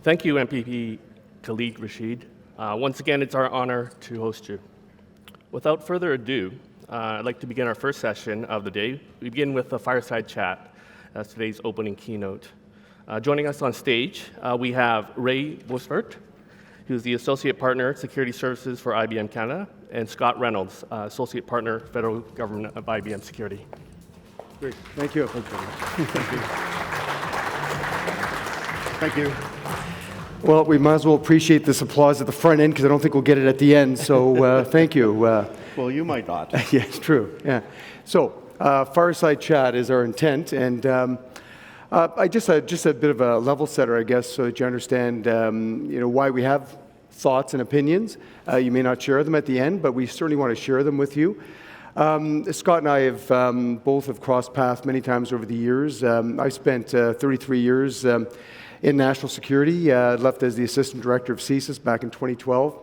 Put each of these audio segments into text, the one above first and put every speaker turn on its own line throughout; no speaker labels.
Thank you, MPP Khalid Rashid. Once again, it's our honor to host you. Without further ado, I'd like to begin our first session of the day. We begin with a Fireside Chat. That's today's opening keynote. Joining us on stage, we have Ray Boisvert, who's the Associate Partner, Security Services for IBM Canada, and Scott Reynolds, Associate Partner, Federal Government of IBM Security.
Great. Thank you. Thank you. Thank you. Well, we might as well appreciate this applause at the front end because I don't think we'll get it at the end. So thank you.
Well, you might not.
Yeah, it's true. Yeah. So Fireside Chat is our intent, and I just a bit of a level setter, I guess, so that you understand, why we have thoughts and opinions. You may not share them at the end, but we certainly want to share them with you. Scott and I have both have crossed paths many times over the years. I spent 33 years in national security, left as the Assistant Director of CISO back in 2012.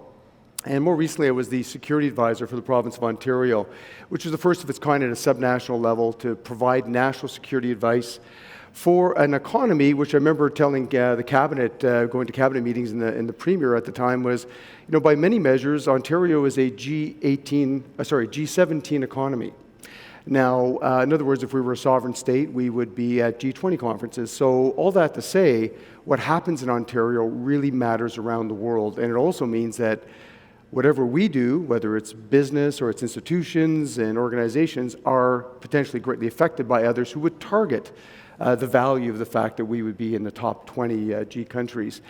And more recently, I was the Security Advisor for the province of Ontario, which was the first of its kind at a subnational level to provide national security advice for an economy, which I remember telling the cabinet, going to cabinet meetings in the premier at the time, was, by many measures, Ontario is a G17 economy. Now, in other words, if we were a sovereign state, we would be at G20 conferences. So all that to say, what happens in Ontario really matters around the world. And it also means that whatever we do, whether it's business or it's institutions and organizations, are potentially greatly affected by others who would target the value of the fact that we would be in the top 20 G countries.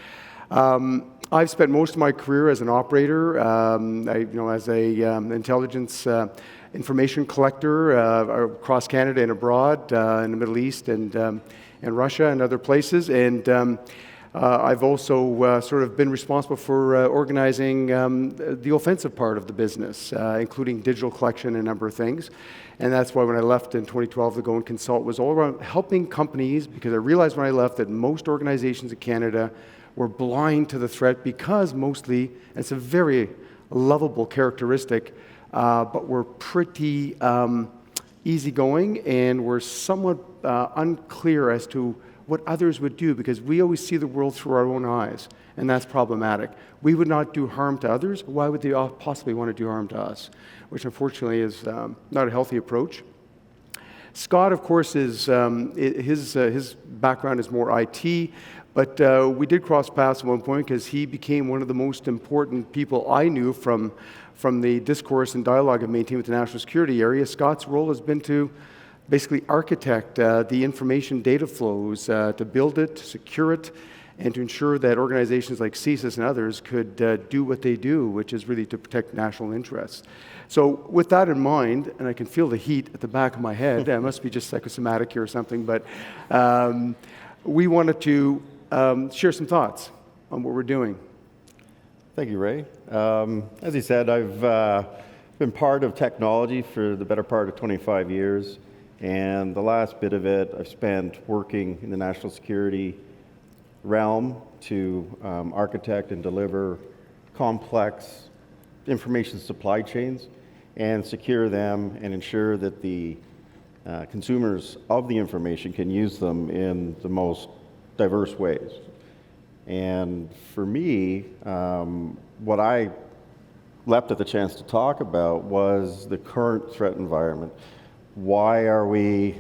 I've spent most of my career as an operator, as an intelligence information collector across Canada and abroad, in the Middle East and Russia and other places. And I've also sort of been responsible for organizing the offensive part of the business, including digital collection and a number of things. And that's why when I left in 2012 to go and consult was all around helping companies, because I realized when I left that most organizations in Canada were blind to the threat because mostly, and it's a very lovable characteristic, but we're pretty easygoing and we're somewhat unclear as to what others would do because we always see the world through our own eyes, and that's problematic. We would not do harm to others. Why would they possibly want to do harm to us? Which unfortunately is not a healthy approach. Scott, of course, is his background is more IT, but we did cross paths at one point because he became one of the most important people I knew from the discourse and dialogue I've maintained with the national security area. Scott's role has been to basically architect the information data flows, to build it, to secure it, and to ensure that organizations like CISO and others could do what they do, which is really to protect national interests. So with that in mind, and I can feel the heat at the back of my head, it must be just psychosomatic here or something, but we wanted to share some thoughts on what we're doing.
Thank you, Ray. As he said, I've been part of technology for the better part of 25 years, and the last bit of it I've spent working in the national security realm to architect and deliver complex information supply chains and secure them and ensure that the consumers of the information can use them in the most diverse ways. And for me, what I leapt at the chance to talk about was the current threat environment. Why are we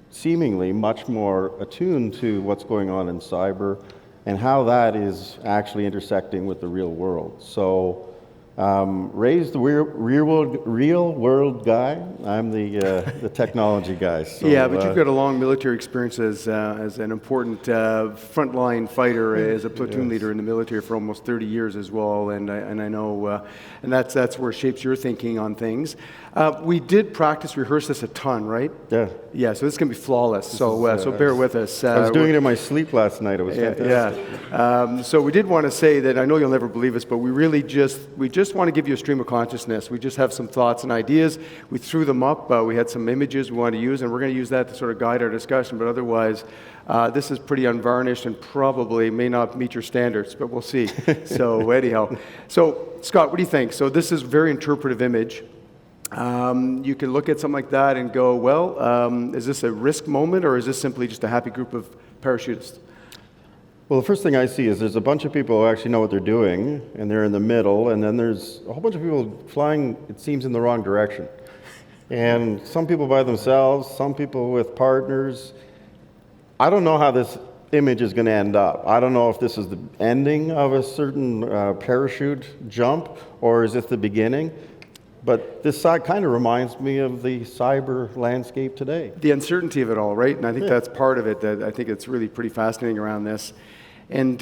seemingly much more attuned to what's going on in cyber and how that is actually intersecting with the real world? So Ray's the real world guy. I'm the technology guy. So,
yeah, but you've got a long military experience as an important frontline fighter, as a platoon leader in the military for almost 30 years as well, and I know, and that's where it shapes your thinking on things. We did rehearse this a ton, right?
Yeah.
Yeah, so this is going to be flawless, so bear with us.
I was doing it in my sleep last night. It was fantastic.
Yeah. So we did want to say that, I know you'll never believe us, but we just want to give you a stream of consciousness. We just have some thoughts and ideas. We threw them up. We had some images we wanted to use, and we're going to use that to sort of guide our discussion, but otherwise, this is pretty unvarnished and probably may not meet your standards, but we'll see. So anyhow. So Scott, what do you think? So this is a very interpretive image. You can look at something like that and go, well, is this a risk moment or is this simply just a happy group of parachutists?
Well, the first thing I see is there's a bunch of people who actually know what they're doing, and they're in the middle, and then there's a whole bunch of people flying, it seems, in the wrong direction. And some people by themselves, some people with partners. I don't know how this image is going to end up. I don't know if this is the ending of a certain parachute jump, or is it the beginning? But this side kind of reminds me of the cyber landscape today.
The uncertainty of it all, right? And I think that's part of it that I think it's really pretty fascinating around this. And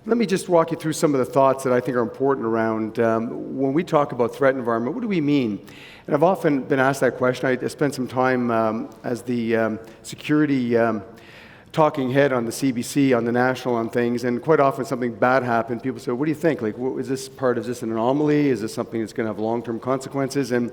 let me just walk you through some of the thoughts that I think are important around when we talk about threat environment, what do we mean? And I've often been asked that question. I spent some time as the security talking head on the CBC, on the national, on things, and quite often something bad happened. People say, what do you think? Like, is this an anomaly? Is this something that's going to have long-term consequences? And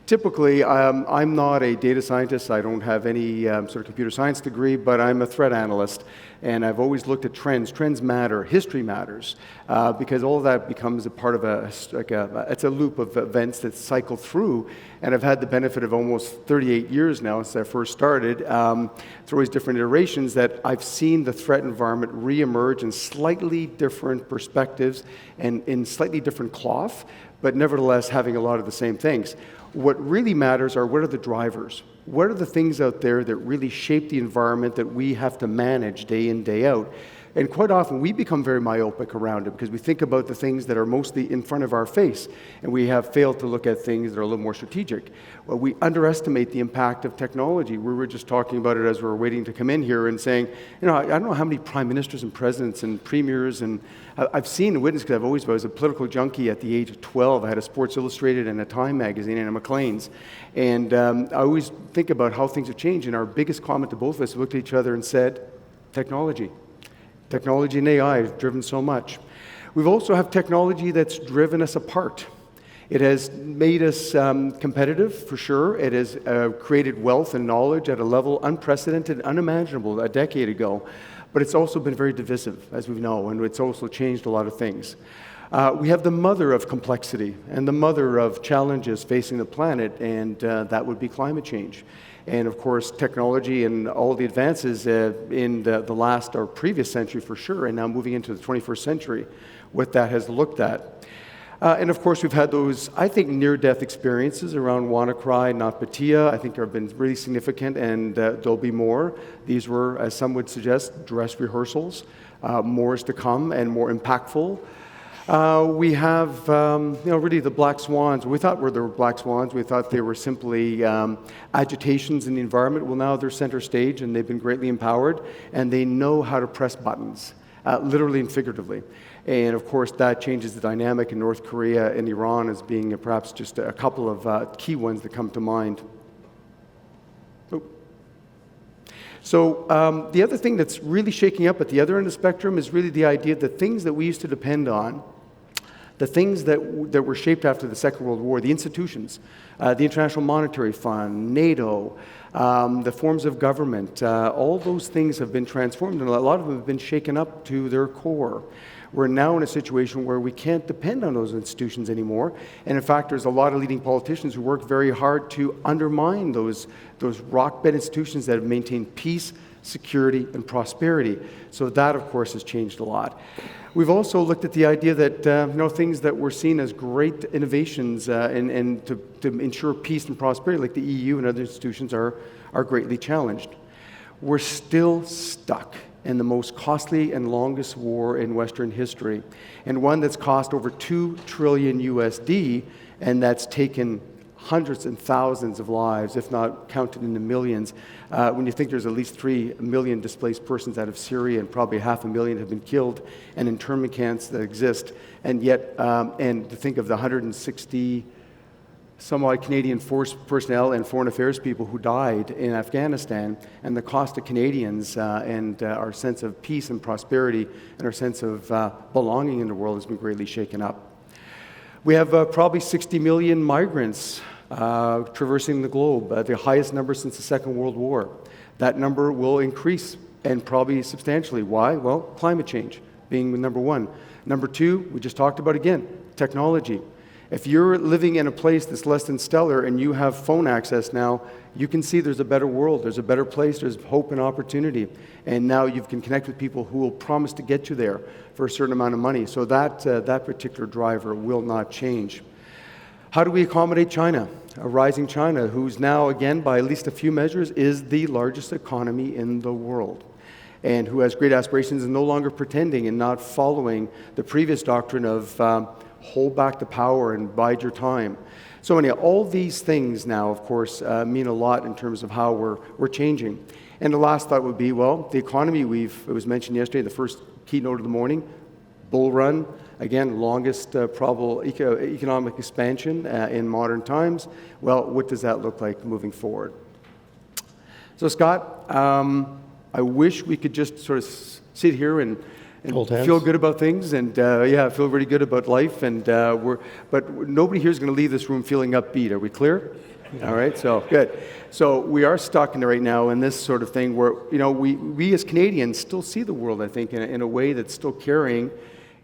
typically, I'm not a data scientist. I don't have any sort of computer science degree, but I'm a threat analyst. And I've always looked at trends. Trends matter. History matters. Because all of that becomes a part of it's a loop of events that cycle through. And I've had the benefit of almost 38 years now since I first started, through always different iterations, that I've seen the threat environment reemerge in slightly different perspectives and in slightly different cloth, but nevertheless having a lot of the same things. What really matters are what are the drivers? What are the things out there that really shape the environment that we have to manage day in, day out? And quite often we become very myopic around it because we think about the things that are mostly in front of our face, and we have failed to look at things that are a little more strategic. Well, we underestimate the impact of technology. We were just talking about it as we were waiting to come in here and saying, you know, I don't know how many prime ministers and presidents and premiers, and I've seen and witnessed, because I was a political junkie at the age of 12. I had a Sports Illustrated and a Time magazine and a Maclean's. And I always think about how things have changed, and our biggest comment to both of us looked at each other and said, technology. Technology and AI have driven so much. We've also have technology that's driven us apart. It has made us competitive, for sure. It has created wealth and knowledge at a level unprecedented, unimaginable a decade ago. But it's also been very divisive, as we know, and it's also changed a lot of things. We have the mother of complexity and the mother of challenges facing the planet, and that would be climate change. And of course, technology and all the advances in the last or previous century for sure, and now moving into the 21st century, what that has looked at. And of course, we've had those, I think, near-death experiences around WannaCry and NotPetya. I think have been really significant, and there'll be more. These were, as some would suggest, dress rehearsals. More is to come and more impactful. We have, really the black swans. We thought they were black swans. We thought they were simply agitations in the environment. Well, now they're center stage, and they've been greatly empowered, and they know how to press buttons, literally and figuratively. And of course, that changes the dynamic in North Korea and Iran as being perhaps just a couple of key ones that come to mind. So the other thing that's really shaking up at the other end of the spectrum is really the idea that things that we used to depend on, the things that were shaped after the Second World War, the institutions, the International Monetary Fund, NATO, the forms of government, all those things have been transformed, and a lot of them have been shaken up to their core. We're now in a situation where we can't depend on those institutions anymore. And in fact, there's a lot of leading politicians who work very hard to undermine those rock-bed institutions that have maintained peace, security, and prosperity. So that, of course, has changed a lot. We've also looked at the idea that things that were seen as great innovations and to ensure peace and prosperity, like the EU and other institutions, are greatly challenged. We're still stuck in the most costly and longest war in Western history, and one that's cost over $2 trillion USD, and that's taken hundreds and thousands of lives, if not counted in the millions. When you think there's at least 3 million displaced persons out of Syria, and probably 500,000 have been killed, and internment camps that exist, and yet, and to think of the 160 some odd Canadian force personnel and foreign affairs people who died in Afghanistan, and the cost to Canadians and our sense of peace and prosperity and our sense of belonging in the world has been greatly shaken up. We have probably 60 million migrants traversing the globe, the highest number since the Second World War. That number will increase, and probably substantially. Why? Well, climate change being number one. Number two, we just talked about again, technology. If you're living in a place that's less than stellar and you have phone access now, you can see there's a better world, there's a better place, there's hope and opportunity. And now you can connect with people who will promise to get you there for a certain amount of money. So that particular driver will not change. How do we accommodate China? A rising China, who's now, again, by at least a few measures, is the largest economy in the world, and who has great aspirations and no longer pretending and not following the previous doctrine of hold back the power and bide your time. So anyhow, all these things now, of course, mean a lot in terms of how we're changing. And the last thought would be, well, the economy, it was mentioned yesterday, the first keynote of the morning, bull run, again, longest probable economic expansion in modern times. Well, what does that look like moving forward? So Scott, I wish we could just sort of sit here and feel good about things and feel really good about life. But nobody here is going to leave this room feeling upbeat. Are we clear? All right, so good. So we are stuck in right now in this sort of thing where, we as Canadians still see the world, I think, in a way that's still caring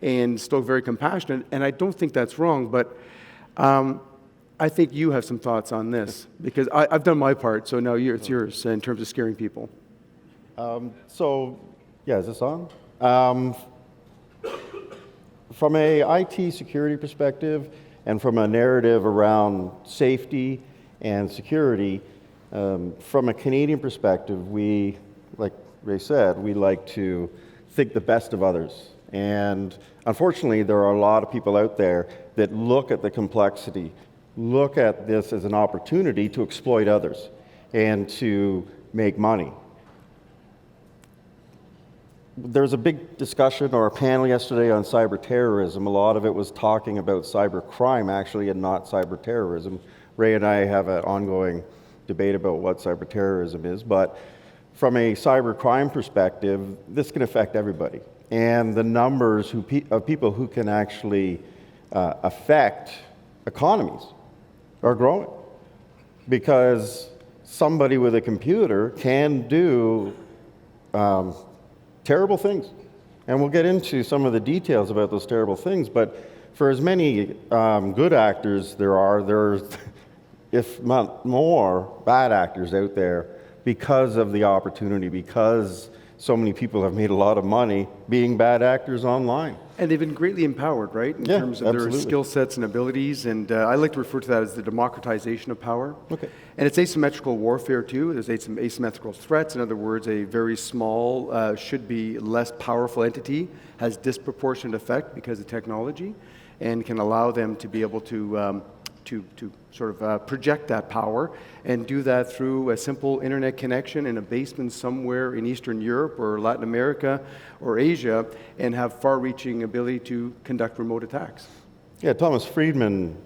and still very compassionate. And I don't think that's wrong, but I think you have some thoughts on this because I've done my part. So now it's yours in terms of scaring people.
Is this on? From a IT security perspective and from a narrative around safety and security, from a Canadian perspective, we, like Ray said, we like to think the best of others. And unfortunately, there are a lot of people out there that look at the complexity, look at this as an opportunity to exploit others and to make money. There was a big discussion or a panel yesterday on cyber terrorism. A lot of it was talking about cyber crime, actually, and not cyber terrorism. Ray and I have an ongoing debate about what cyber terrorism is, but from a cyber crime perspective, this can affect everybody. And the numbers of people who can actually affect economies are growing because somebody with a computer can do terrible things. And we'll get into some of the details about those terrible things, but for as many good actors there's, if not more, bad actors out there because of the opportunity, because so many people have made a lot of money being bad actors online.
And they've been greatly empowered, right, in terms of their skill sets and abilities. And I like to refer to that as the democratization of power.
Okay.
And it's asymmetrical warfare, too. There's asymmetrical threats. In other words, a very small, should be less powerful entity has disproportionate effect because of technology and can allow them to be able to sort of project that power and do that through a simple internet connection in a basement somewhere in Eastern Europe or Latin America or Asia and have far-reaching ability to conduct remote attacks.
Yeah, Thomas Friedman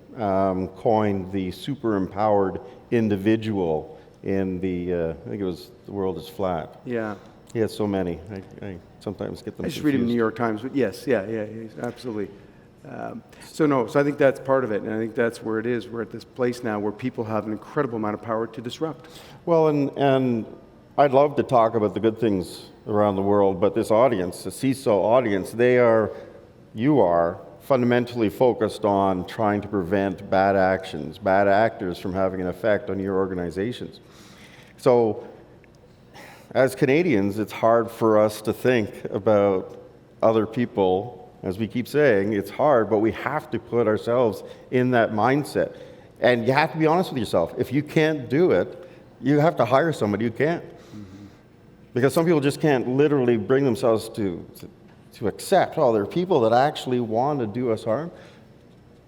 coined the super-empowered individual in I think it was The World is Flat.
Yeah.
He has so many. I sometimes get them
I just
confused.
read him in the New York Times, but yes, absolutely. So I think that's part of it, and I think that's where it is. We're at this place now where people have an incredible amount of power to disrupt.
Well, and I'd love to talk about the good things around the world, but this audience, the CISO audience, you are fundamentally focused on trying to prevent bad actions, bad actors from having an effect on your organizations. So as Canadians, it's hard for us to think about other people. As we keep saying, it's hard, but we have to put ourselves in that mindset. And you have to be honest with yourself. If you can't do it, you have to hire somebody who can. Mm-hmm. Because some people just can't literally bring themselves to accept, there are people that actually want to do us harm.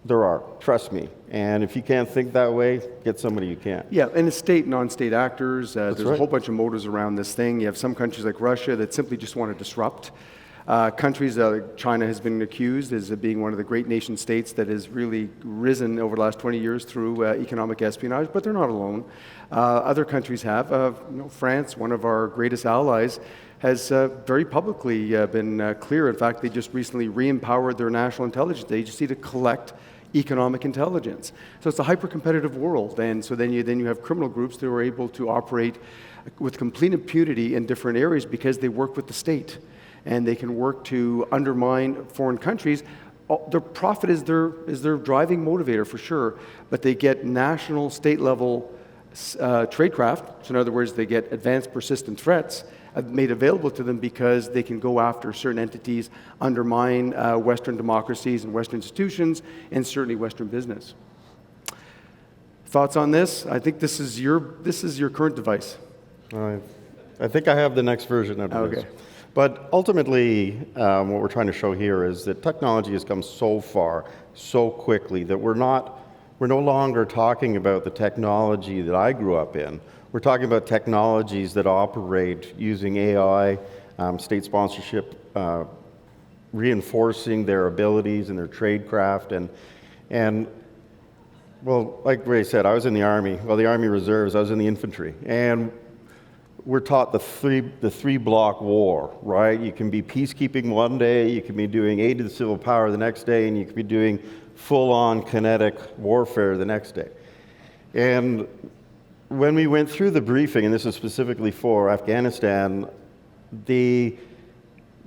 There are, trust me. And if you can't think that way, get somebody who can.
Yeah, and it's state and non-state actors. There's
right.
a whole bunch of motives around this thing. You have some countries like Russia that simply just want to disrupt. Countries, China has been accused as being one of the great nation states that has really risen over the last 20 years through economic espionage, but they're not alone. Other countries have. France, one of our greatest allies, has very publicly been clear. In fact, they just recently re-empowered their national intelligence agency to collect economic intelligence. So it's a hyper-competitive world, and so then you have criminal groups that are able to operate with complete impunity in different areas because they work with the state. And they can work to undermine foreign countries their profit is their driving motivator for sure, but they get national, state level tradecraft. So in other words, they get advanced persistent threats made available to them because they can go after certain entities, undermine Western democracies and Western institutions, and certainly Western business. Thoughts on this? I think this is your current device.
I think I have the next version of this.
Okay.
But ultimately, what we're trying to show here is that technology has come so far, so quickly, that we're no longer talking about the technology that I grew up in. We're talking about technologies that operate using AI, state sponsorship, reinforcing their abilities and their tradecraft. And well, like Ray said, I was in the Army, the Army Reserves, I was in the infantry. And we're taught the three block war, right? You can be peacekeeping one day, you can be doing aid to the civil power the next day, and you can be doing full-on kinetic warfare the next day. And when we went through the briefing, and this is specifically for Afghanistan, the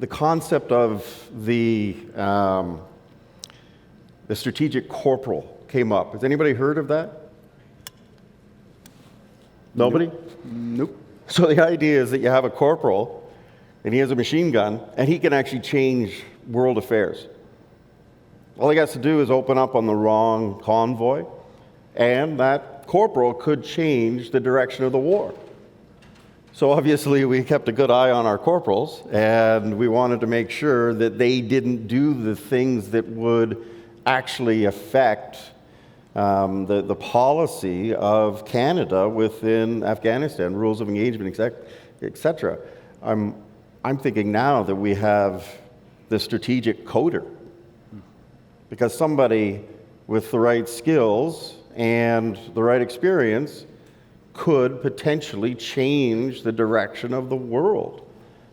concept of the strategic corporal came up. Has anybody heard of that? Nobody?
Nope.
So the idea is that you have a corporal, and he has a machine gun, and he can actually change world affairs. All he has to do is open up on the wrong convoy, and that corporal could change the direction of the war. So obviously we kept a good eye on our corporals, and we wanted to make sure that they didn't do the things that would actually affect the policy of Canada within Afghanistan, rules of engagement, etc. I'm thinking now that we have the strategic coder, because somebody with the right skills and the right experience could potentially change the direction of the world,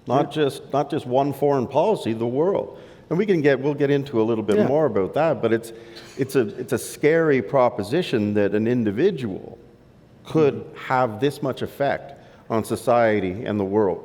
not just one foreign policy, the world. And we'll get into a little bit more about that, but it's a scary proposition that an individual could have this much effect on society and the world.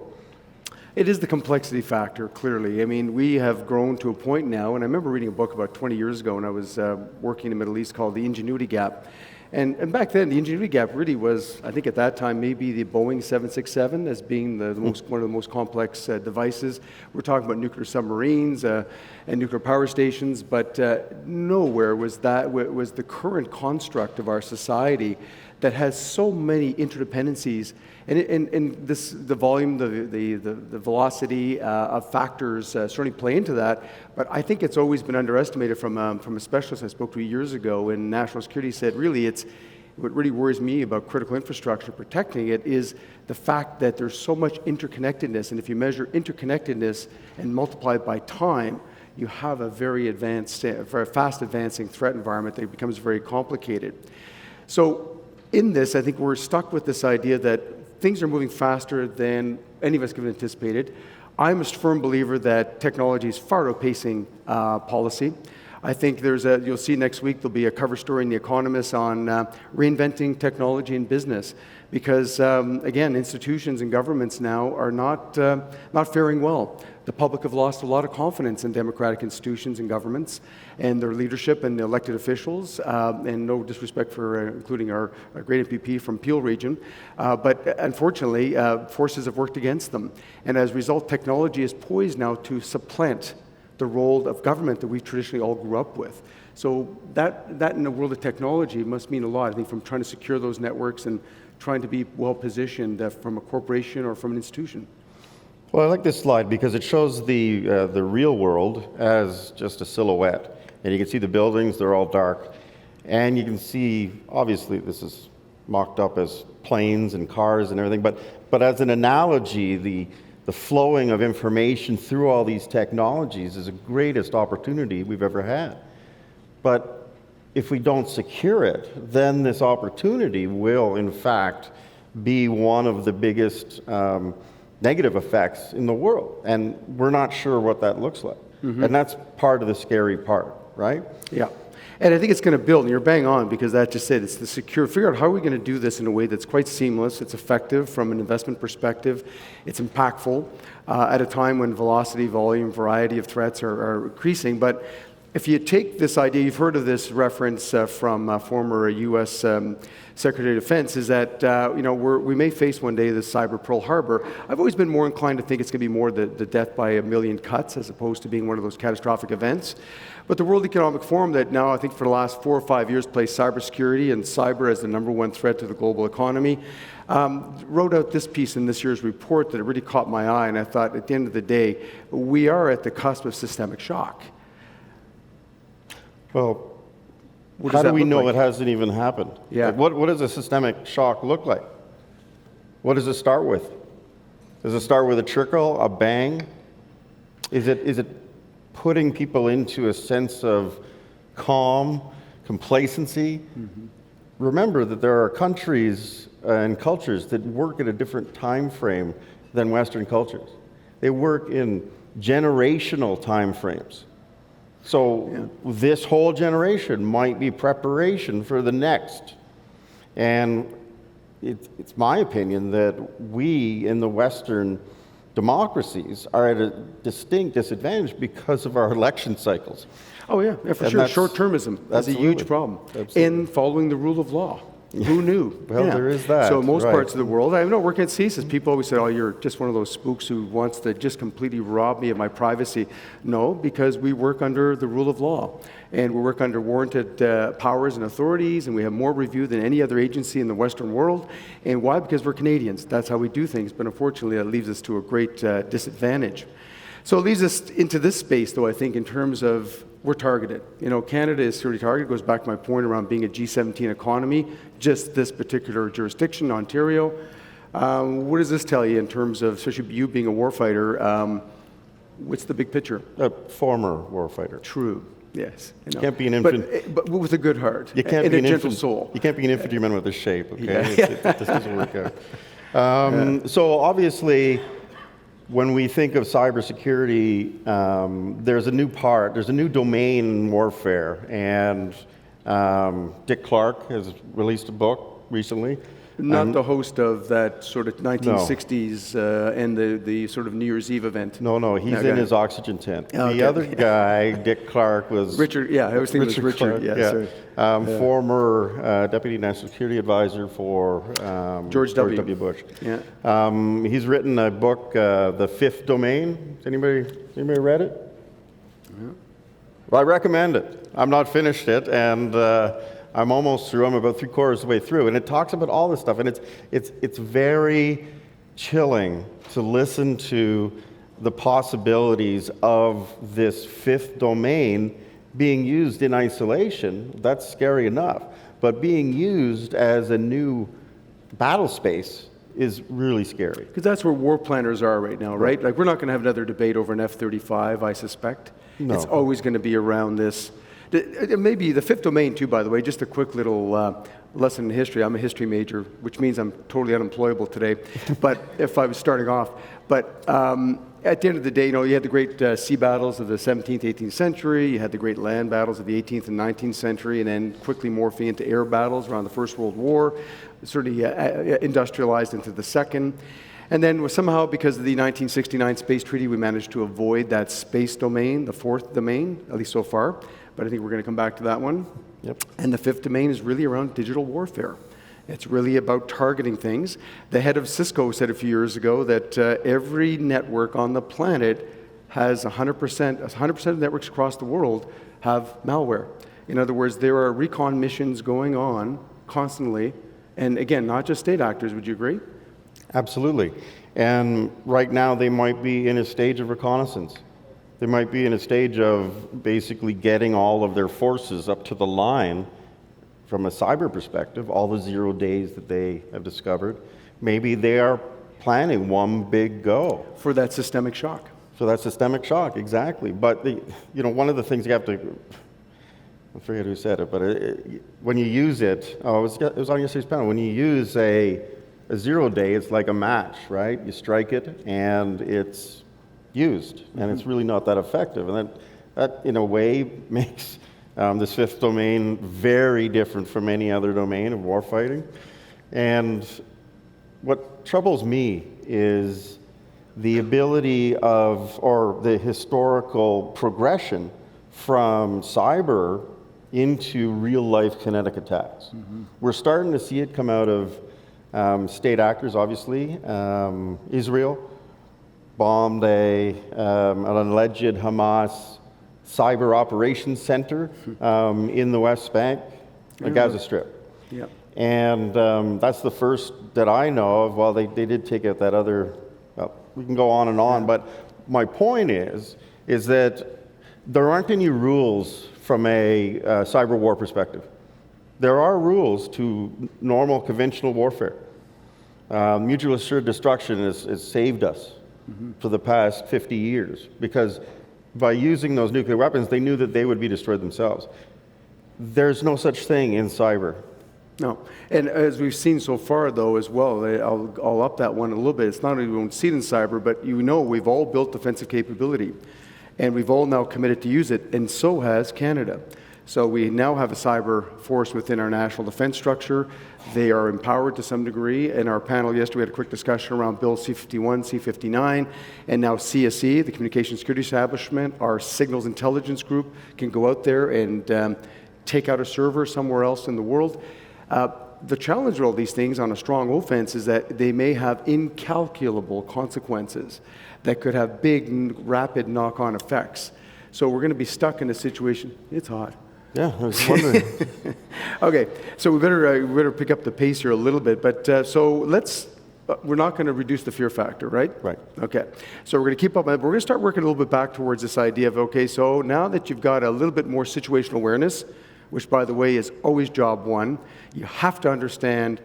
It is the complexity factor, clearly. I mean, we have grown to a point now, and I remember reading a book about 20 years ago when I was working in the Middle East called The Ingenuity Gap. And back then, the ingenuity gap really was, I think at that time, maybe the Boeing 767 as being one of the most complex devices. We're talking about nuclear submarines and nuclear power stations, but nowhere was the current construct of our society that has so many interdependencies, and the volume, the velocity of factors certainly play into that. But I think it's always been underestimated from a specialist I spoke to years ago in national security. Said really, what really worries me about critical infrastructure, protecting it, is the fact that there's so much interconnectedness, and if you measure interconnectedness and multiply it by time, you have a very fast advancing threat environment that becomes very complicated. So in this, I think we're stuck with this idea that things are moving faster than any of us could have anticipated. I'm a firm believer that technology is far outpacing policy. I think you'll see next week there'll be a cover story in The Economist on reinventing technology in business, because again, institutions and governments now are not faring well. The public have lost a lot of confidence in democratic institutions and governments and their leadership and the elected officials, and no disrespect for including our great MPP from Peel region, but unfortunately forces have worked against them. And as a result, technology is poised now to supplant the role of government that we traditionally all grew up with. So that in the world of technology must mean a lot, I think, from trying to secure those networks and trying to be well positioned from a corporation or from an institution.
Well, I like this slide because it shows the real world as just a silhouette. And you can see the buildings, they're all dark. And you can see, obviously, this is mocked up as planes and cars and everything, but as an analogy, the flowing of information through all these technologies is the greatest opportunity we've ever had. But if we don't secure it, then this opportunity will, in fact, be one of the biggest negative effects in the world. And we're not sure what that looks like. Mm-hmm. And that's part of the scary part, right?
Yeah. And I think it's going to build, and you're bang on, because that just said it's the secure. Figure out how are we going to do this in a way that's quite seamless, it's effective from an investment perspective, it's impactful at a time when velocity, volume, variety of threats are increasing. But If you take this idea, you've heard of this reference from former U.S. Secretary of Defense, is that we may face one day this cyber Pearl Harbor. I've always been more inclined to think it's going to be more the death by a million cuts as opposed to being one of those catastrophic events. But the World Economic Forum, that now I think for the last 4 or 5 years placed cybersecurity and cyber as the #1 threat to the global economy, wrote out this piece in this year's report that it really caught my eye, and I thought at the end of the day, we are at the cusp of systemic shock.
Well,
What
how
does
do
that
we
look
know
like?
it hasn't even happened?
Yeah.
Like, what does a systemic shock look like? What does it start with? Does it start with a trickle, a bang? Is it putting people into a sense of calm, complacency? Mm-hmm. Remember that there are countries and cultures that work at a different time frame than Western cultures. They work in generational time frames. So this whole generation might be preparation for the next. And it's my opinion that we in the Western democracies are at a distinct disadvantage because of our election cycles.
Oh yeah, for sure. Short-termism is a huge problem.
Absolutely.
In following the rule of law. Who knew?
Well, there is that.
So in most
right.
parts of the world, I know working at CISO, people always say, oh, you're just one of those spooks who wants to just completely rob me of my privacy. No, because we work under the rule of law. And we work under warranted powers and authorities, and we have more review than any other agency in the Western world. And why? Because we're Canadians. That's how we do things. But unfortunately, that leaves us to a great disadvantage. So it leads us into this space, though, I think, in terms of we're targeted. Canada is certainly targeted. It goes back to my point around being a G17 economy, just this particular jurisdiction, Ontario. What does this tell you in terms of, especially you being a warfighter, what's the big picture?
A former warfighter.
True, yes.
You can't be an infant.
But with a good heart
You can't
and
be
a
an
gentle
infant,
soul.
You can't be an infantryman with a shape, okay? It just doesn't work out. So obviously, when we think of cybersecurity, there's a new domain in warfare, and Dick Clark has released a book recently.
Not the host of that sort of 1960s and the sort of New Year's Eve event.
No, he's in his oxygen tent.
Okay.
The other guy, Dick Clark, was...
Richard, yeah, I was thinking it was Richard.
Clark,
sorry.
Former Deputy National Security Advisor for
George W.
Bush.
Yeah.
He's written a book, The Fifth Domain. Anybody read it? Yeah. Well, I recommend it. I'm not finished it, and I'm almost through. I'm about 3/4 of the way through, and it talks about all this stuff, and it's very chilling to listen to the possibilities of this fifth domain being used in isolation. That's scary enough, but being used as a new battle space is really scary.
Because that's where war planners are right now, right? Like, we're not going to have another debate over an F-35, I suspect.
No.
It's always going to be around this. Maybe the fifth domain, too, by the way, just a quick little lesson in history. I'm a history major, which means I'm totally unemployable today, but if I was starting off. But at the end of the day, you had the great sea battles of the 17th, 18th century, you had the great land battles of the 18th and 19th century, and then quickly morphing into air battles around the First World War, certainly industrialized into the Second. And then somehow, because of the 1969 Space Treaty, we managed to avoid that space domain, the fourth domain, at least so far. But I think we're going to come back to that one.
Yep.
And the fifth domain is really around digital warfare. It's really about targeting things. The head of Cisco said a few years ago that every network on the planet has 100% of networks across the world have malware. In other words, there are recon missions going on constantly. And again, not just state actors, would you agree?
Absolutely. And right now they might be in a stage of reconnaissance. They might be in a stage of basically getting all of their forces up to the line from a cyber perspective, all the 0 days that they have discovered. Maybe they are planning one big go.
For that systemic shock.
So that's systemic shock, exactly. But one of the things you have to, I forget who said it, but when you use it, it was on yesterday's panel, when you use a 0 day, it's like a match, right? You strike it and it's used, and it's really not that effective. And that in a way makes this fifth domain very different from any other domain of warfighting. And what troubles me is the ability of, or the historical progression from cyber into real-life kinetic attacks. We're starting to see it come out of state actors, obviously. Israel bombed an alleged Hamas cyber operations center in the West Bank, the Gaza Strip.
Yep.
And that's the first that I know of. Well, they did take out that other, well, we can go on and on, but my point is that there aren't any rules from a cyber war perspective. There are rules to normal conventional warfare. Mutual assured destruction has saved us for the past 50 years because by using those nuclear weapons, they knew that they would be destroyed themselves. There's no such thing in cyber.
No, and as we've seen so far, though, as well, I'll up that one a little bit. It's not only we won't see it in cyber, but we've all built defensive capability, and we've all now committed to use it, and so has Canada. So we now have a cyber force within our national defense structure. They are empowered to some degree. In our panel yesterday, we had a quick discussion around Bill C-51, C-59, and now CSE, the Communication Security Establishment, our signals intelligence group, can go out there and take out a server somewhere else in the world. The challenge with all these things on a strong offense is that they may have incalculable consequences that could have big, rapid knock-on effects. So we're going to be stuck in a situation. It's hot.
Yeah, I was wondering.
Okay, so we better pick up the pace here a little bit. But so let's. We're not going to reduce the fear factor, right?
Right.
Okay. So we're going to keep up. We're going to start working a little bit back towards this idea of okay. So now that you've got a little bit more situational awareness, which, by the way, is always job one, you have to understand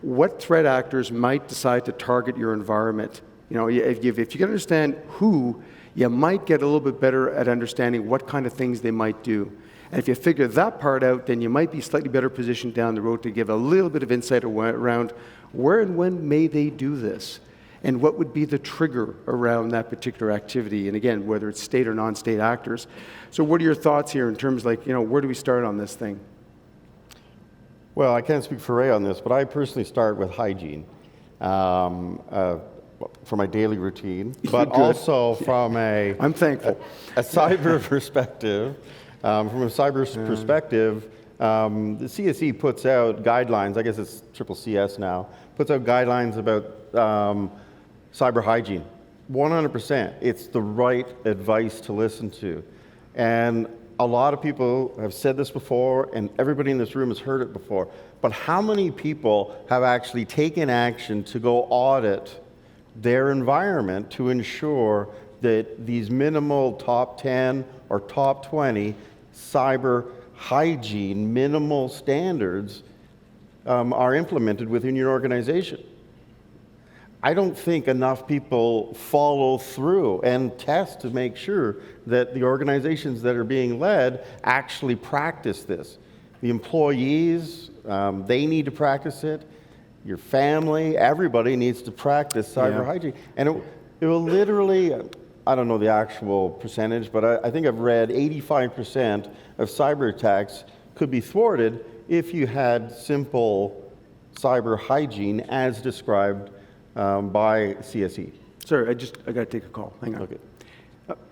what threat actors might decide to target your environment. If you can understand who, you might get a little bit better at understanding what kind of things they might do. And if you figure that part out, then you might be slightly better positioned down the road to give a little bit of insight around where and when may they do this, and what would be the trigger around that particular activity, and again, whether it's state or non-state actors. So what are your thoughts here in terms of where do we start on this thing?
Well, I can't speak for Ray on this, but I personally start with hygiene for my daily routine, but also from
I'm thankful.
A cyber perspective. From a cyber perspective, the CSE puts out guidelines, I guess it's CCC now, puts out guidelines about cyber hygiene. 100%. It's the right advice to listen to. And a lot of people have said this before, and everybody in this room has heard it before, but how many people have actually taken action to go audit their environment to ensure that these minimal top 10 or top 20 cyber hygiene minimal standards are implemented within your organization? I don't think enough people follow through and test to make sure that the organizations that are being led actually practice this. The employees, they need to practice it. Your family, everybody needs to practice cyber hygiene. And it will literally, I don't know the actual percentage, but I think I've read 85% of cyber attacks could be thwarted if you had simple cyber hygiene as described by CSE.
Sorry, I got to take a call. Hang on.
Okay.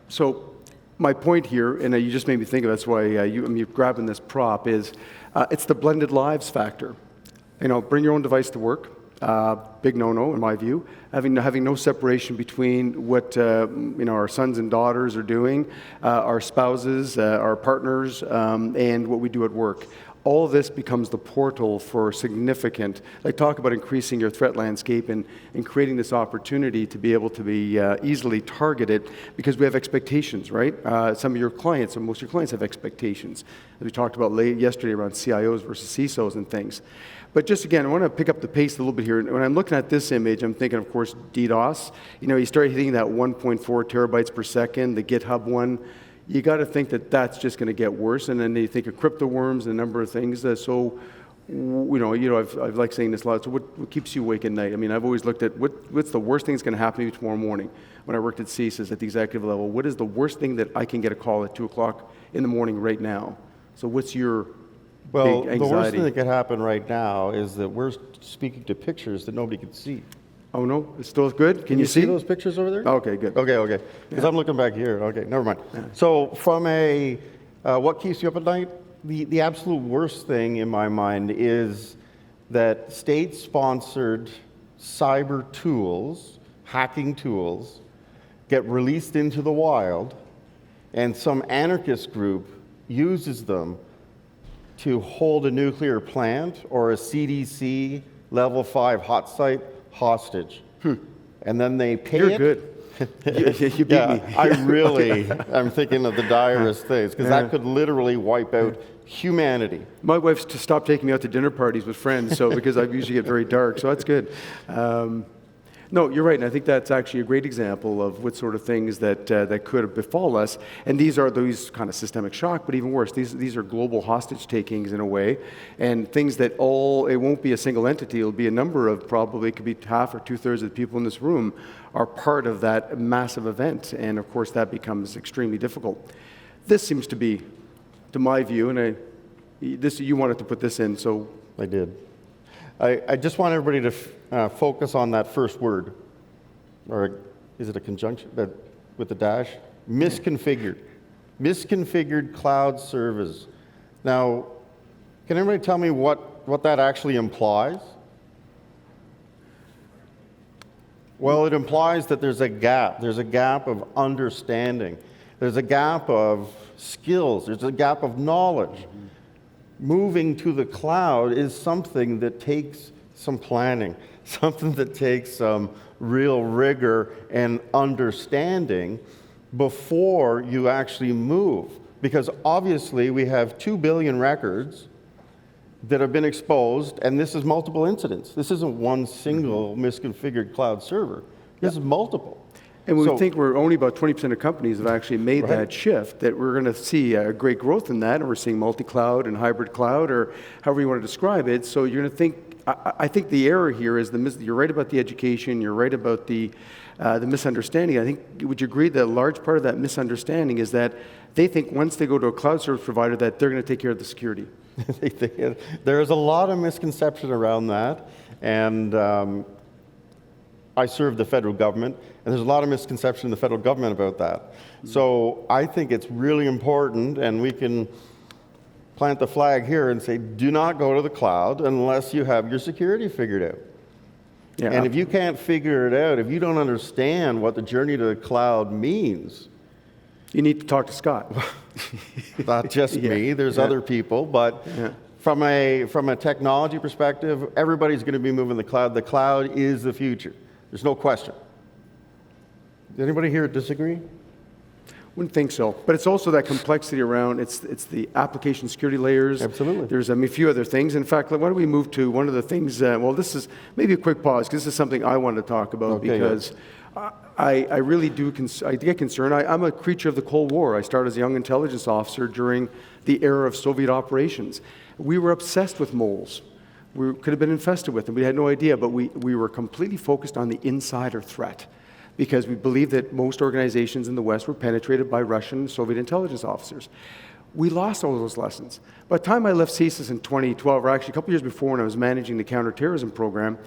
So my point here, and you just made me think of that's why you're grabbing this prop, is it's the blended lives factor. Bring your own device to work. Big no-no in my view. Having no separation between what our sons and daughters are doing, our spouses, our partners, and what we do at work. All of this becomes the portal for significant, talk about increasing your threat landscape and creating this opportunity to be able to be easily targeted because we have expectations, right? Some of your clients, or most of your clients have expectations. As we talked about yesterday around CIOs versus CISOs and things. But just again, I want to pick up the pace a little bit here. When I'm looking at this image, I'm thinking, of course, DDoS. You start hitting that 1.4 terabytes per second, the GitHub one. You got to think that that's just going to get worse. And then you think of crypto worms and a number of things. I've like saying this a lot. So what keeps you awake at night? I mean, I've always looked at what's the worst thing that's going to happen to you tomorrow morning. When I worked at CISO at the executive level, what is the worst thing that I can get a call at 2 o'clock in the morning right now? So what's your
Well,
big anxiety?
the worst thing that could happen right now is that we're speaking to pictures that nobody can see.
Oh, no, it's still good? Can you
see
see?
those pictures over there?
Okay, good.
Okay. Because I'm looking back here. Okay, never mind. So from what keeps you up at night? The absolute worst thing in my mind is that state-sponsored cyber tools, hacking tools, get released into the wild, and some anarchist group uses them to hold a nuclear plant or a CDC level 5 hot site hostage. And then they pay
You're
it.
good. You beat me.
I really am thinking of the direst things, because that could literally wipe out humanity.
My wife's to stop taking me out to dinner parties with friends, so because I usually get very dark, so that's good. No, you're right, and I think that's actually a great example of what sort of things that could befall us. And these are those kind of systemic shock, but even worse, these are global hostage takings in a way, and things that it won't be a single entity. It'll be a number of, probably it could be half or 2/3 of the people in this room are part of that massive event, and of course that becomes extremely difficult. This seems to be, to my view, and you wanted to put this in, so
I did. I just want everybody to focus on that first word, or is it a conjunction with the dash? Misconfigured. Misconfigured cloud service. Now, can everybody tell me what that actually implies? Well, it implies that there's a gap. There's a gap of understanding. There's a gap of skills. There's a gap of knowledge. Moving to the cloud is something that takes some planning, something that takes some real rigor and understanding before you actually move. Because obviously we have 2 billion records that have been exposed, and this is multiple incidents. This isn't one single misconfigured cloud server. This is multiple.
And we think we're only about 20% of companies have actually made that shift, that we're going to see a great growth in that, and we're seeing multi-cloud and hybrid cloud, or however you want to describe it. So you're going to think, I think the error here is you're right about the education, you're right about the misunderstanding. I think, would you agree that a large part of that misunderstanding is that they think once they go to a cloud service provider that they're going to take care of the security?
There is a lot of misconception around that, and I serve the federal government, and there's a lot of misconception in the federal government about that. So I think it's really important, and we can plant the flag here and say, do not go to the cloud unless you have your security figured out. Yeah. And if you can't figure it out, if you don't understand what the journey to the cloud means,
you need to talk to Scott.
Not just me, there's other people, but from a technology perspective, everybody's going to be moving to the cloud. The cloud is the future. There's no question. Does anybody here disagree?
Wouldn't think so. But it's also that complexity around, it's the application security layers.
Absolutely.
There's a few other things. In fact, why don't we move to one of the things, well, this is maybe a quick pause, because this is something I wanted to talk about, because I really do, I get concerned. I'm a creature of the Cold War. I started as a young intelligence officer during the era of Soviet operations. We were obsessed with moles. We could have been infested with them. We had no idea, but we were completely focused on the insider threat, because we believed that most organizations in the West were penetrated by Russian and Soviet intelligence officers. We lost all those lessons. By the time I left CISO in 2012, or actually a couple years before when I was managing the counterterrorism program,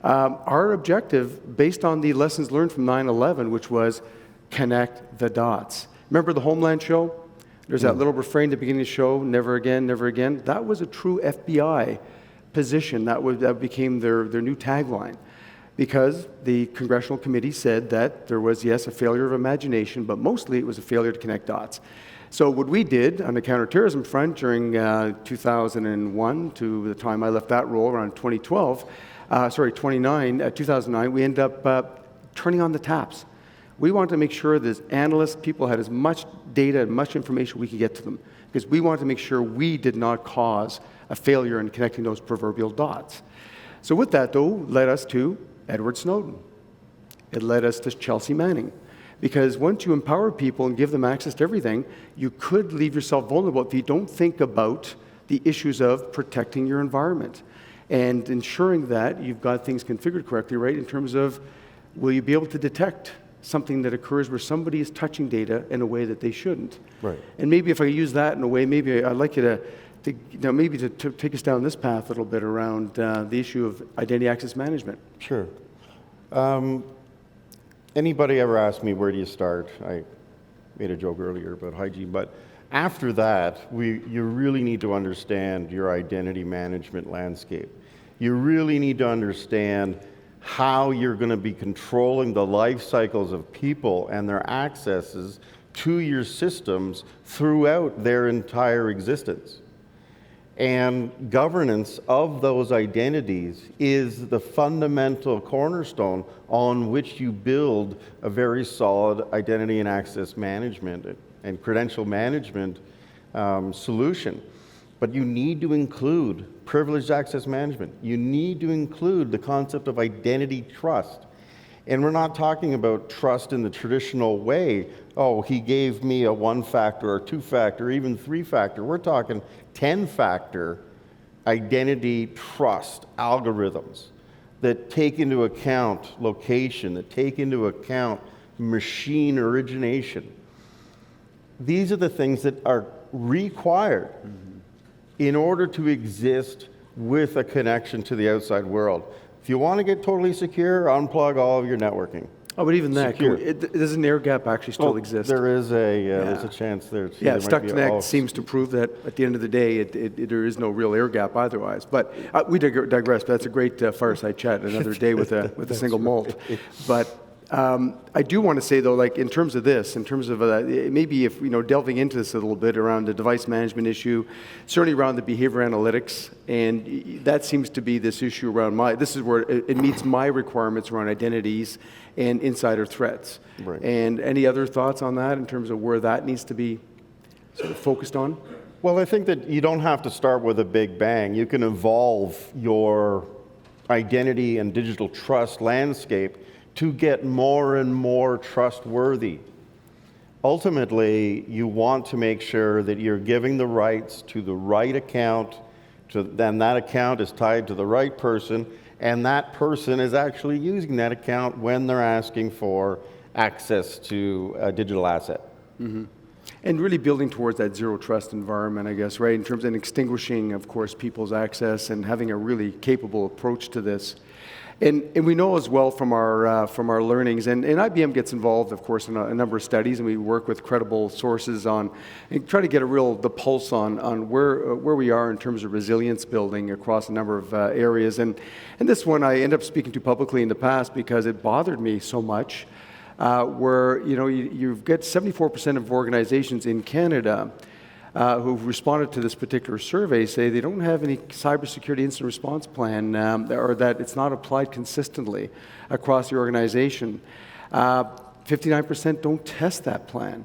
our objective, based on the lessons learned from 9/11, which was connect the dots. Remember the Homeland show? There's that little refrain at the beginning of the show, never again, never again. That was a true FBI position. That became their new tagline, because the congressional committee said that there was, yes, a failure of imagination, but mostly it was a failure to connect dots. So what we did on the counterterrorism front during 2001 to the time I left that role around 2009, we ended up turning on the taps. We wanted to make sure that as analysts, people had as much data and much information we could get to them, because we wanted to make sure we did not cause a failure in connecting those proverbial dots. So with that, though, led us to Edward Snowden. It led us to Chelsea Manning. Because once you empower people and give them access to everything, you could leave yourself vulnerable if you don't think about the issues of protecting your environment and ensuring that you've got things configured correctly, right, in terms of, will you be able to detect something that occurs where somebody is touching data in a way that they shouldn't?
Right.
And maybe if I use that in a way, maybe I'd like you to take us down this path a little bit around the issue of identity access management.
Sure. Anybody ever asked me, where do you start? I made a joke earlier about hygiene, but after that, you really need to understand your identity management landscape. You really need to understand how you're going to be controlling the life cycles of people and their accesses to your systems throughout their entire existence. And governance of those identities is the fundamental cornerstone on which you build a very solid identity and access management and credential management solution. But you need to include privileged access management. You need to include the concept of identity trust. And we're not talking about trust in the traditional way. Oh, he gave me a 1-factor or 2-factor, even 3-factor. We're talking 10-factor identity trust algorithms that take into account location, that take into account machine origination. These are the things that are required in order to exist with a connection to the outside world. If you want to get totally secure, unplug all of your networking.
Oh, but even that,
Secure.
does an air gap actually still exist?
There is there's a chance there. Too.
Yeah,
There might
Stuck
be
Connect seems to prove that at the end of the day, there is no real air gap otherwise. But we digress. But that's a great fireside chat another day with a single malt. But I do want to say though, like in terms of this, in terms of maybe if delving into this a little bit around the device management issue, certainly around the behavior analytics, and that seems to be this issue around this is where it meets my requirements around identities and insider threats.
Right.
And any other thoughts on that in terms of where that needs to be sort of focused on?
Well, I think that you don't have to start with a big bang. You can evolve your identity and digital trust landscape to get more and more trustworthy. Ultimately, you want to make sure that you're giving the rights to the right account, then that account is tied to the right person, and that person is actually using that account when they're asking for access to a digital asset.
Mm-hmm. And really building towards that zero trust environment, I guess, right? In terms of extinguishing, of course, people's access and having a really capable approach to this. And we know as well from our learnings, and IBM gets involved, of course, in a number of studies, and we work with credible sources and try to get the pulse on where we are in terms of resilience building across a number of areas. And this one I end up speaking to publicly in the past because it bothered me so much, where you've got 74% of organizations in Canada who've responded to this particular survey say they don't have any cybersecurity incident response plan or that it's not applied consistently across the organization. 59% don't test that plan.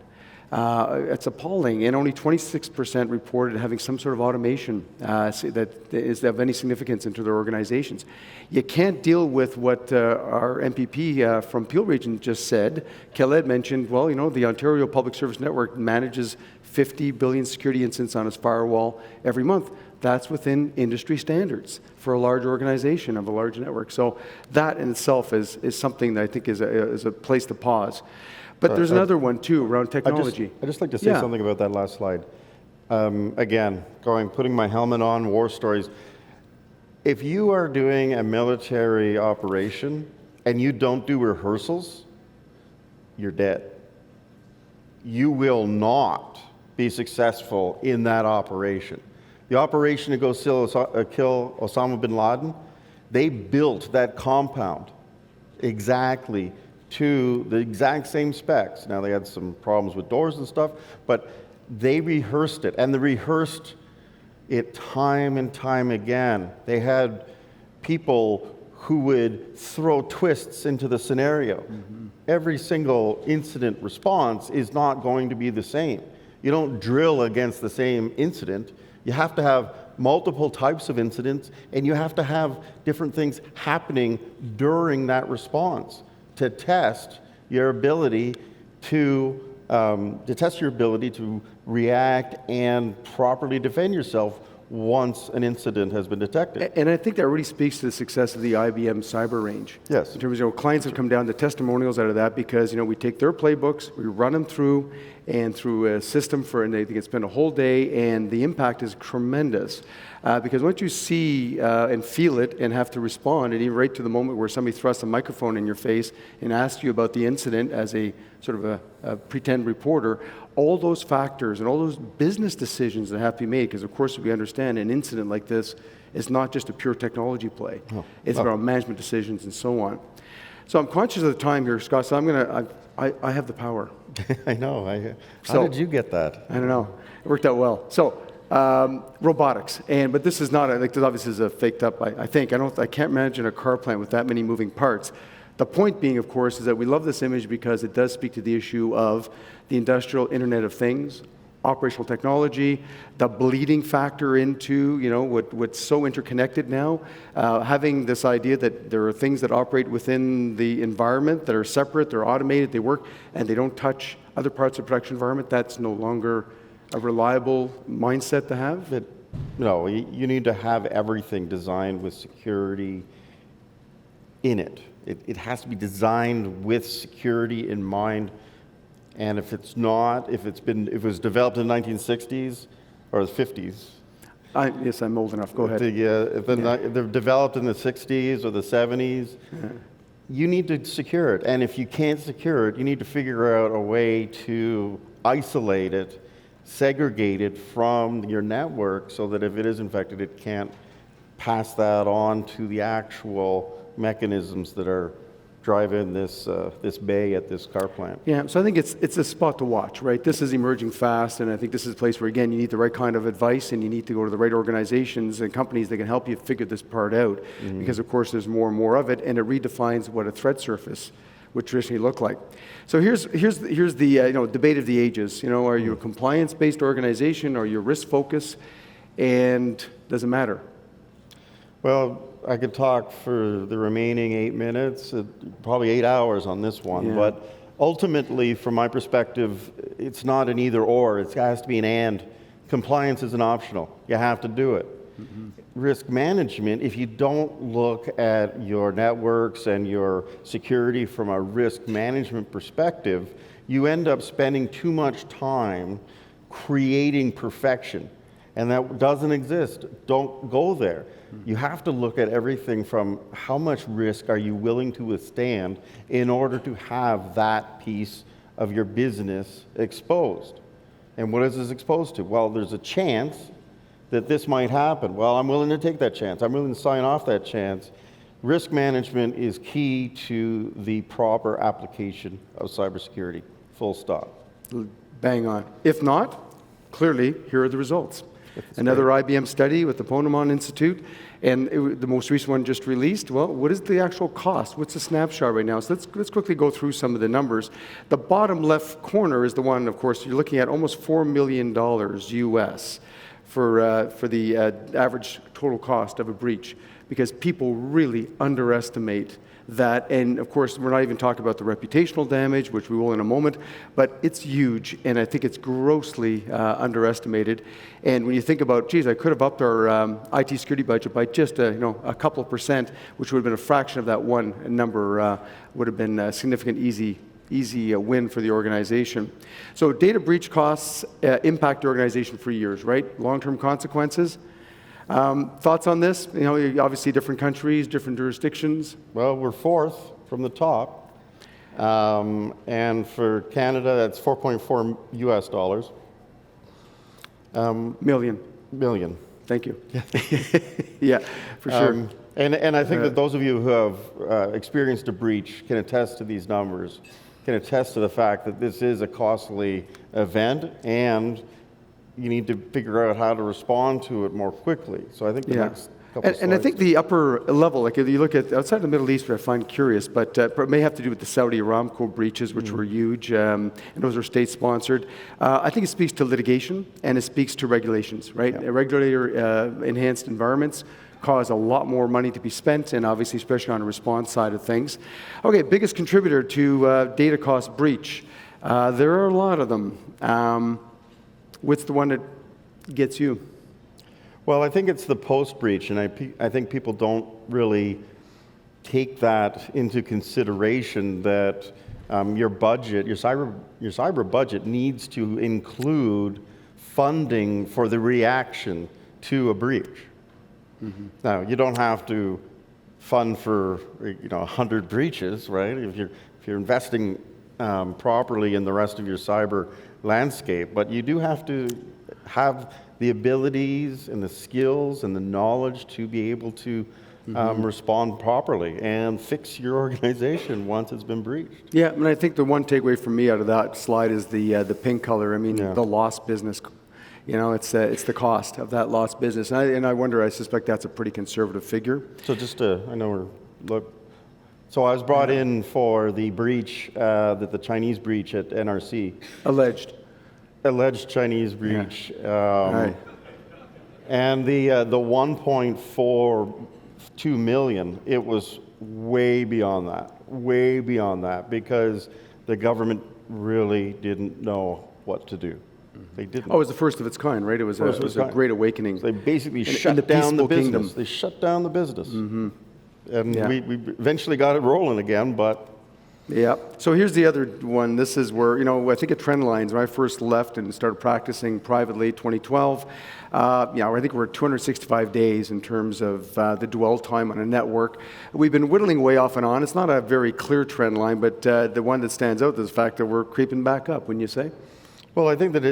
It's appalling, and only 26% reported having some sort of automation that is of any significance into their organizations. You can't deal with what our MPP from Peel Region just said. Khaled mentioned, well, the Ontario Public Service Network manages 50 billion security incidents on its firewall every month. That's within industry standards for a large organization of a large network. So that in itself is something that I think is a place to pause. But there's another one too around technology.
I'd just like to say something about that last slide. Again, putting my helmet on, war stories. If you are doing a military operation and you don't do rehearsals, you're dead. You will not be successful in that operation. The operation to go kill Osama bin Laden, they built that compound exactly to the exact same specs. Now they had some problems with doors and stuff, but they rehearsed it, and they rehearsed it time and time again. They had people who would throw twists into the scenario. Mm-hmm. Every single incident response is not going to be the same. You don't drill against the same incident. You have to have multiple types of incidents, and you have to have different things happening during that response to test your ability to react and properly defend yourself once an incident has been detected.
And I think that really speaks to the success of the IBM cyber range.
Yes.
In terms of clients have come down to testimonials out of that because we take their playbooks, we run them through a system and they can spend a whole day, and the impact is tremendous. Because once you see and feel it and have to respond, and even right to the moment where somebody thrusts a microphone in your face and asks you about the incident as a sort of a pretend reporter, all those factors and all those business decisions that have to be made, because of course we understand an incident like this is not just a pure technology play. It's about management decisions and so on. So I'm conscious of the time here, Scott, so I have the power.
I know. How did you get that?
I don't know. It worked out well. So, robotics, but this is not, this obviously is a faked up, I think. I can't imagine a car plant with that many moving parts. The point being, of course, is that we love this image because it does speak to the issue of the industrial Internet of Things, operational technology, the bleeding factor into, what's so interconnected now, having this idea that there are things that operate within the environment that are separate, they're automated, they work, and they don't touch other parts of the production environment. That's no longer a reliable mindset to have.
No, you need to have everything designed with security in it. It has to be designed with security in mind. And if it's not, if it was developed in the 1960s or the 50s.
Yes, I'm old enough. Go ahead.
If they're developed in the 60s or the 70s, you need to secure it. And if you can't secure it, you need to figure out a way to isolate it, segregate it from your network so that if it is infected, it can't pass that on to the actual mechanisms that are driving this bay at this car plant.
Yeah, so I think it's a spot to watch, right? This is emerging fast, and I think this is a place where, again, you need the right kind of advice, and you need to go to the right organizations and companies that can help you figure this part out, because, of course, there's more and more of it, and it redefines what a threat surface would traditionally look like. So here's the debate of the ages. Are you a compliance-based organization? Are you risk-focused? And does it matter?
Well, I could talk for the remaining 8 minutes, probably 8 hours on this one, but ultimately, from my perspective, it's not an either or, it has to be an and. Compliance isn't optional, you have to do it. Risk management, if you don't look at your networks and your security from a risk management perspective, you end up spending too much time creating perfection. And that doesn't exist. Don't go there. You have to look at everything from how much risk are you willing to withstand in order to have that piece of your business exposed. And what is this exposed to? Well, there's a chance that this might happen. Well, I'm willing to take that chance. I'm willing to sign off that chance. Risk management is key to the proper application of cybersecurity. Full stop.
Bang on. If not, clearly, here are the results. Another IBM study with the Ponemon Institute, and the most recent one just released. Well, what is the actual cost? What's the snapshot right now? So let's quickly go through some of the numbers. The bottom left corner is the one, of course, you're looking at almost $4 million US for the average total cost of a breach, because people really underestimate that. And of course, we're not even talking about the reputational damage, which we will in a moment, but it's huge, and I think it's grossly underestimated. And when you think about, geez, I could have upped our IT security budget by just a couple of percent, which would have been a fraction of that one number, would have been a significant, easy win for the organization. So data breach costs impact the organization for years, right? Long-term consequences. Thoughts on this? Obviously different countries, different jurisdictions.
Well, we're fourth from the top. And for Canada, that's $4.4 US dollars. Million.
Thank you. Yeah, for sure.
And I think that those of you who have experienced a breach can attest to these numbers, can attest to the fact that this is a costly event, and you need to figure out how to respond to it more quickly. So I think the next couple
and I think the upper level, like if you look at outside the Middle East, which I find curious, but it may have to do with the Saudi Aramco breaches, which were huge, and those are state-sponsored. I think it speaks to litigation, and it speaks to regulations, right?
Yeah.
Regulator-enhanced environments cause a lot more money to be spent, and obviously, especially on the response side of things. Okay, biggest contributor to data cost breach. There are a lot of them. What's the one that gets you?
Well, I think it's the post-breach, and I think people don't really take that into consideration, that your budget, your cyber budget needs to include funding for the reaction to a breach. Now, you don't have to fund for 100 breaches, right? If you're investing properly in the rest of your cyber landscape, but you do have to have the abilities and the skills and the knowledge to be able to respond properly and fix your organization once it's been breached.
Yeah, and I think the one takeaway for me out of that slide is the pink color. I mean, the lost business. It's the cost of that lost business, and I wonder. I suspect that's a pretty conservative figure.
So So I was brought in for the breach, the Chinese breach at NRC. Alleged Chinese breach.
Right.
And the 1.42 million, it was way beyond that, because the government really didn't know what to do. They didn't.
Oh, it was the first of its kind, right? It was a great awakening.
So they basically shut down the business. Kingdom. They shut down the business. And we eventually got it rolling again, but...
Yeah. So here's the other one. This is where, I think it trend lines. When I first left and started practicing privately, 2012, I think we're at 265 days in terms of the dwell time on a network. We've been whittling way off and on. It's not a very clear trend line, but the one that stands out is the fact that we're creeping back up, wouldn't you say?
Well, I think that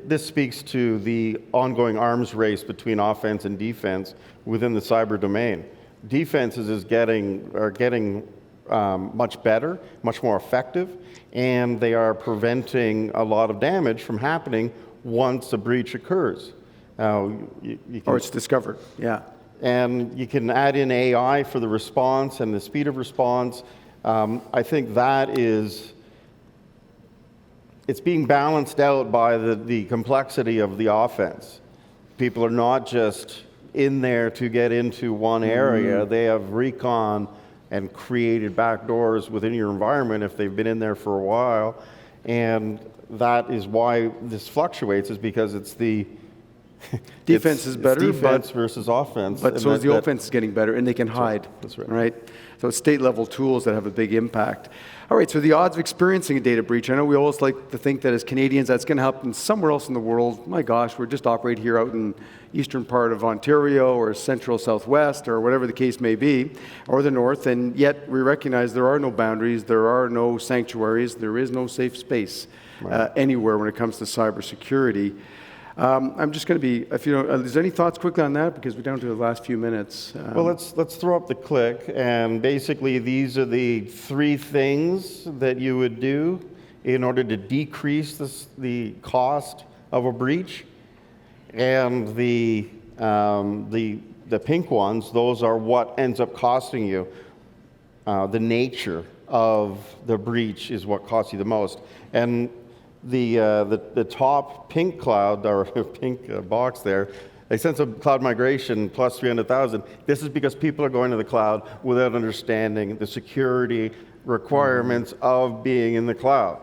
this speaks to the ongoing arms race between offense and defense within the cyber domain. Defenses are getting much better, much more effective, and they are preventing a lot of damage from happening once a breach occurs. Now,
or it's discovered, yeah.
And you can add in AI for the response and the speed of response. I think that it's being balanced out by the complexity of the offense. People are not just in there to get into one area. They have recon and created backdoors within your environment if they've been in there for a while. And that is why this fluctuates, is because it's the
defense is better,
it's defense versus offense.
But so is the offense is getting better, and they can hide.
That's right.
Right? So it's state-level tools that have a big impact. All right, so the odds of experiencing a data breach, I know we always like to think that as Canadians that's going to happen somewhere else in the world. My gosh, we're just operate here out in eastern part of Ontario or central southwest or whatever the case may be, or the north, and yet we recognize there are no boundaries, there are no sanctuaries, there is no safe space anywhere when it comes to cybersecurity. I'm just going to be, if is there any thoughts quickly on that? Because we're down to the last few minutes.
Well, let's throw up the click, and basically these are the three things that you would do in order to decrease the cost of a breach. And the pink ones, those are what ends up costing you. The nature of the breach is what costs you the most. And the top pink cloud, or pink box there, extensive cloud migration plus 300,000. This is because people are going to the cloud without understanding the security requirements of being in the cloud.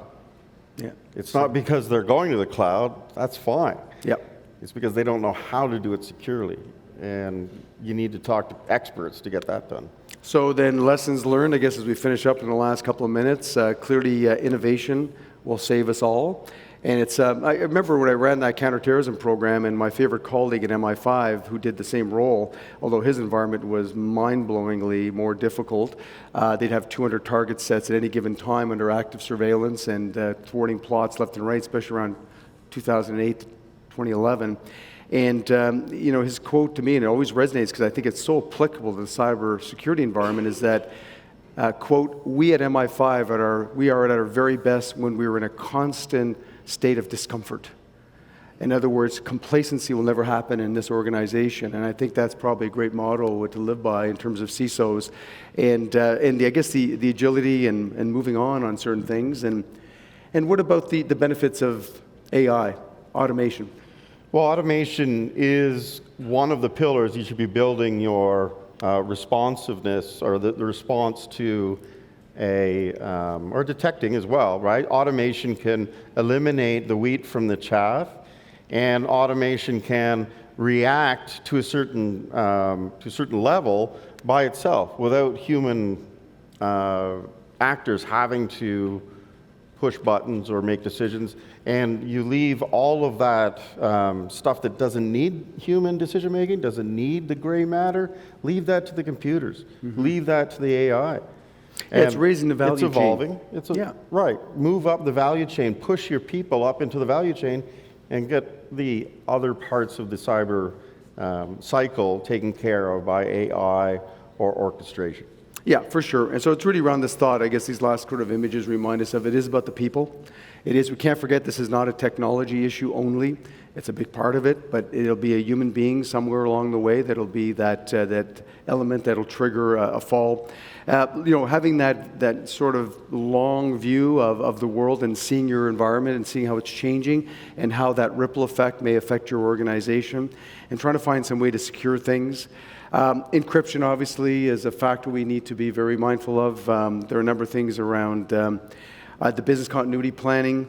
Yeah.
It's not because they're going to the cloud. That's fine.
Yep.
It's because they don't know how to do it securely. And you need to talk to experts to get that done.
So then lessons learned, I guess, as we finish up in the last couple of minutes, clearly innovation will save us all. And it's, I remember when I ran that counterterrorism program, and my favorite colleague at MI5 who did the same role, although his environment was mind-blowingly more difficult, they'd have 200 target sets at any given time under active surveillance and thwarting plots left and right, especially around 2008, 2011. And his quote to me, and it always resonates because I think it's so applicable to the cyber security environment, is that, quote, we at MI5, we are at our very best when we are in a constant state of discomfort. In other words, complacency will never happen in this organization, and I think that's probably a great motto to live by in terms of CISOs, and I guess the agility and moving on certain things. And what about the benefits of AI, automation?
Well, automation is one of the pillars you should be building your responsiveness, or the response to or detecting as well, right? Automation can eliminate the wheat from the chaff, and automation can react to a certain level by itself without human actors having to push buttons or make decisions, and you leave all of that stuff that doesn't need human decision making, doesn't need the gray matter, leave that to the computers, leave that to the AI.
Yeah, it's raising the value
It's
chain.
evolving.
Yeah.
Right. Move up the value chain, push your people up into the value chain, and get the other parts of the cyber cycle taken care of by AI or orchestration.
Yeah, for sure. And so it's really around this thought. I guess these last sort of images remind us of it is about the people. It is, we can't forget this is not a technology issue only. It's a big part of it, but it'll be a human being somewhere along the way that'll be that element that'll trigger a fall. Having that sort of long view of the world and seeing your environment and seeing how it's changing and how that ripple effect may affect your organization, and trying to find some way to secure things. Encryption, obviously, is a factor we need to be very mindful of. There are a number of things around the business continuity planning.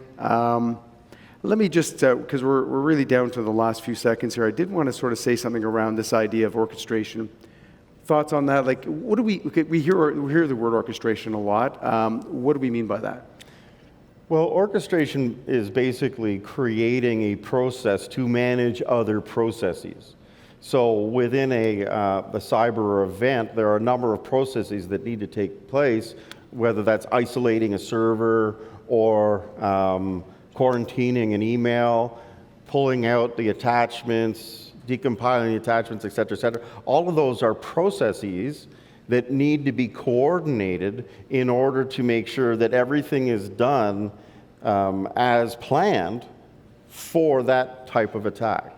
Let me just, because we're really down to the last few seconds here, I did want to sort of say something around this idea of orchestration. Thoughts on that? Like, what do we hear the word orchestration a lot. What do we mean by that?
Well, orchestration is basically creating a process to manage other processes. So within the cyber event, there are a number of processes that need to take place, whether that's isolating a server or quarantining an email, pulling out the attachments, decompiling the attachments, et cetera, all of those are processes that need to be coordinated in order to make sure that everything is done as planned for that type of attack.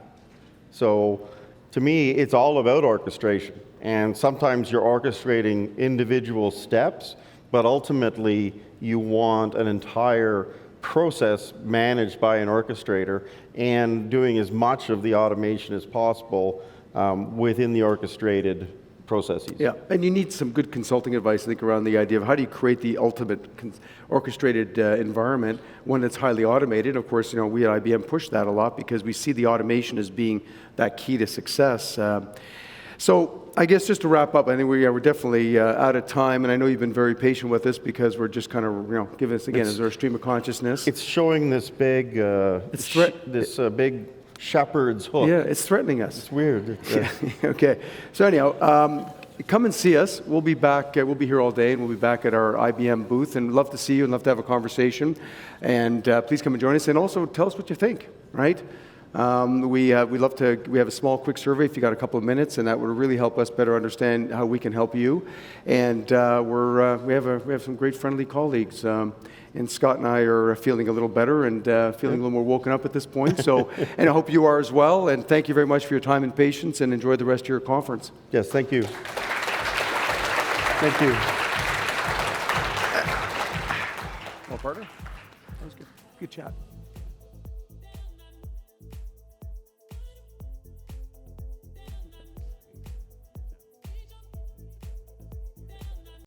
So to me, it's all about orchestration. And sometimes you're orchestrating individual steps, but ultimately you want an entire process managed by an orchestrator and doing as much of the automation as possible within the orchestrated processes.
Yeah, and you need some good consulting advice, I think, around the idea of how do you create the ultimate orchestrated environment, one that's highly automated. Of course, we at IBM push that a lot because we see the automation as being that key to success. So I guess just to wrap up, I think we're definitely out of time, and I know you've been very patient with us because we're just kind of, giving us, again, as our stream of consciousness.
It's showing this big, big shepherd's hook.
Yeah, it's threatening us.
It's weird.
Yeah. Okay. So anyhow, come and see us. We'll be back. We'll be here all day, and we'll be back at our IBM booth. And we'd love to see you and love to have a conversation. And please come and join us. And also tell us what you think. Right? We love to. We have a small, quick survey if you got a couple of minutes, and that would really help us better understand how we can help you. And we have some great friendly colleagues. And Scott and I are feeling a little better and feeling a little more woken up at this point. So, and I hope you are as well. And thank you very much for your time and patience, and enjoy the rest of your conference.
Yes, thank you.
Thank you. Well, partner, that was good. Good chat.